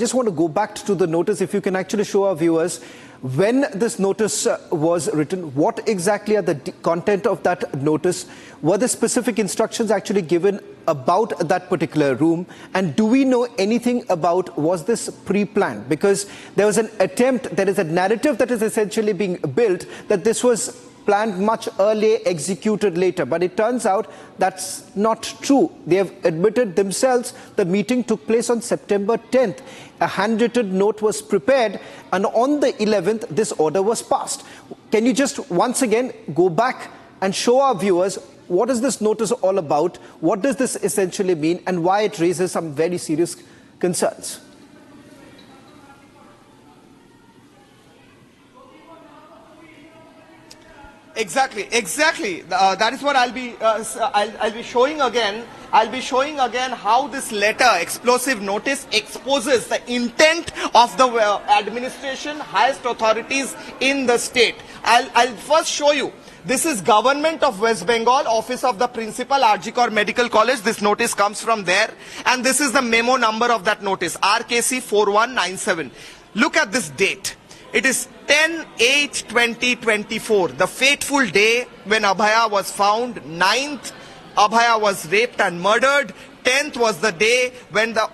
Just want to go back to the notice. If you can actually show our viewers when this notice was written, what exactly are the content of that notice? Were there specific instructions actually given about that particular room? And do we know anything about, was this pre-planned? Because there was an attempt, there is a narrative that is essentially being built that this was planned much earlier, executed later. But it turns out that's not true. They have admitted themselves the meeting took place on September 10th. A handwritten note was prepared, and on the 11th, this order was passed. Can you just once again go back and show our viewers what is this notice all about? What does this essentially mean, and why it raises some very serious concerns? Exactly. That is what I'll be showing again. I'll be showing again how this letter, explosive notice, exposes the intent of the administration, highest authorities in the state. I'll first show you. This is Government of West Bengal, Office of the Principal, RG Medical College. This notice comes from there. And this is the memo number of that notice, RKC 4197. Look at this date. It is 10/8/2024, the fateful day when Abhaya was found. 9th, Abhaya was raped and murdered. 10th was the day when the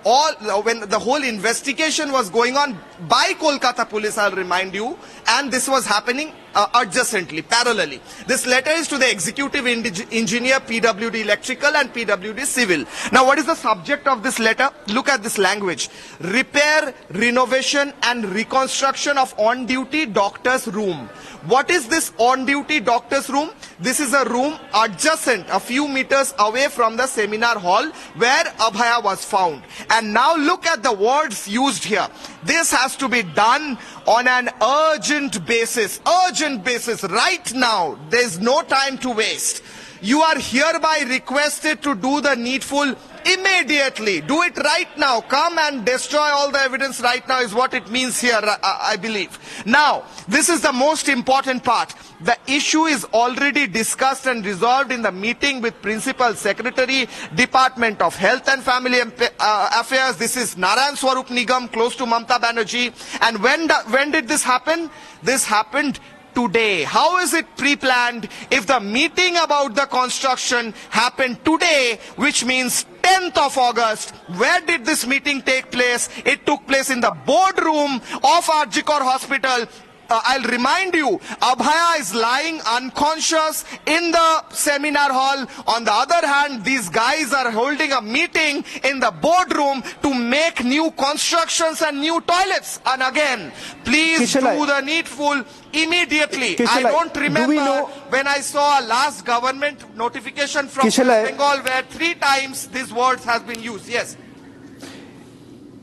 whole investigation was going on by Kolkata police, I'll remind you, and this was happening adjacently, parallelly. This letter is to the executive engineer, PWD Electrical and PWD Civil. Now, what is the subject of this letter? Look at this language. Repair, renovation and reconstruction of on-duty doctor's room. What is this on-duty doctor's room? This is a room adjacent, a few meters away from the seminar hall where Abhaya was found. And now look at the words used here. This has to be done on an urgent basis. Urgent basis, right now. There's no time to waste. You are hereby requested to do the needful immediately. Do it right now. Come and destroy all the evidence right now is what it means here, I believe. Now, this is the most important part. The issue is already discussed and resolved in the meeting with Principal Secretary, Department of Health and Family Affairs. This is Narayan Swarup Nigam, close to Mamata Banerjee. And when did this happen? This happened today. How is it pre-planned? If the meeting about the construction happened today, which means 10th of August, where did this meeting take place? It took place in the boardroom of Arjikor Hospital. I'll remind you, Abhaya is lying unconscious in the seminar hall. On the other hand, these guys are holding a meeting in the boardroom to make new constructions and new toilets. And again, please do the needful immediately. I don't remember when I saw a last government notification from West Bengal where 3 times these words has been used. Yes.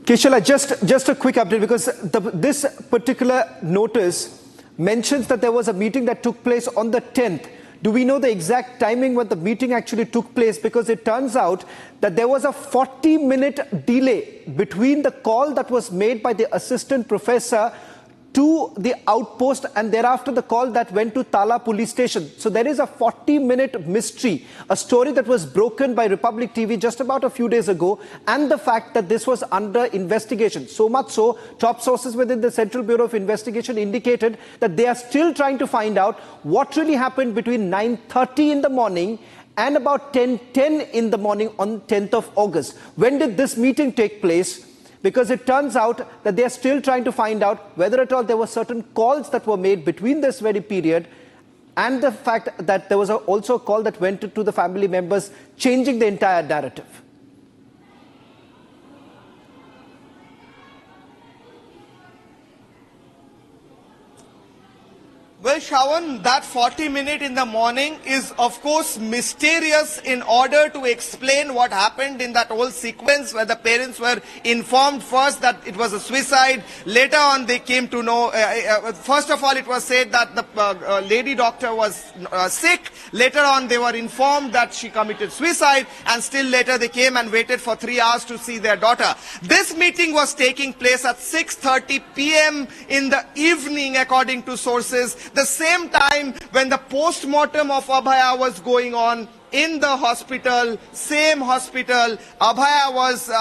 Kishala, just a quick update, because this particular notice mentions that there was a meeting that took place on the 10th. Do we know the exact timing when the meeting actually took place? Because it turns out that there was a 40-minute delay between the call that was made by the assistant professor to the outpost and thereafter the call that went to Tala police station. So there is a 40-minute mystery, a story that was broken by Republic TV just about a few days ago, and the fact that this was under investigation. So much so, top sources within the Central Bureau of Investigation indicated that they are still trying to find out what really happened between 9:30 in the morning and about 10:10 in the morning on 10th of August. When did this meeting take place? Because it turns out that they are still trying to find out whether at all there were certain calls that were made between this very period and the fact that there was also a call that went to the family members, changing the entire narrative. Well, Shawan, that 40-minute in the morning is, of course, mysterious in order to explain what happened in that whole sequence where the parents were informed first that it was a suicide. Later on, they came to know, first of all, it was said that the lady doctor was sick. Later on, they were informed that she committed suicide. And still later, they came and waited for 3 hours to see their daughter. This meeting was taking place at 6:30 p.m. in the evening, according to sources. The same time when the post-mortem of Abhaya was going on in the hospital, same hospital. Abhaya was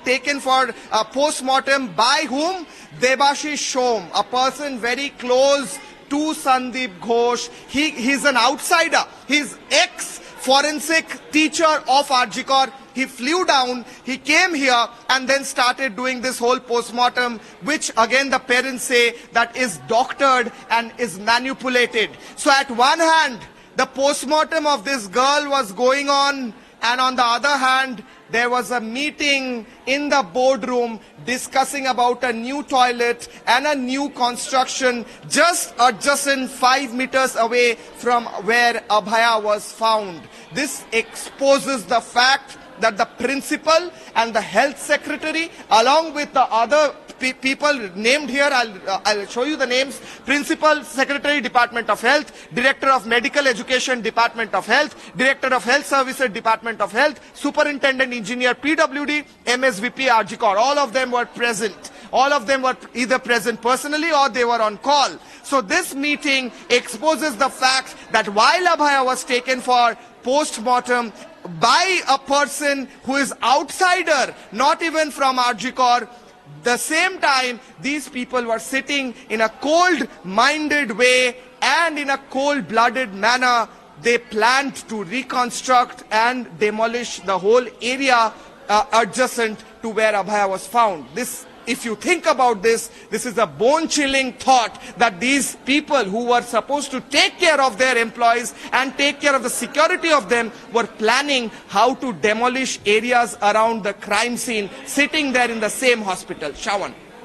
taken for post-mortem by whom? Debashish Shom, a person very close to Sandip Ghosh. He's an outsider. He's ex-forensic teacher of Arjikor. He flew down, he came here and then started doing this whole post-mortem, which again the parents say that is doctored and is manipulated. So at one hand, the post-mortem of this girl was going on, and on the other hand, there was a meeting in the boardroom discussing about a new toilet and a new construction just adjacent 5 meters away from where Abhaya was found. This exposes the fact that the principal and the health secretary, along with the other people named here, I'll show you the names: Principal Secretary, Department of Health; Director of Medical Education, Department of Health; Director of Health Services, Department of Health; Superintendent Engineer, PWD; MSVP, Arjikor. All of them were present. All of them were either present personally or they were on call. So this meeting exposes the fact that while Abhaya was taken for post-mortem by a person who is outsider, not even from Arjikor, the same time these people were sitting in a cold-minded way and in a cold-blooded manner. They planned to reconstruct and demolish the whole area adjacent to where Abhaya was found. This, if you think about this, this is a bone-chilling thought that these people who were supposed to take care of their employees and take care of the security of them were planning how to demolish areas around the crime scene, sitting there in the same hospital. Shawan.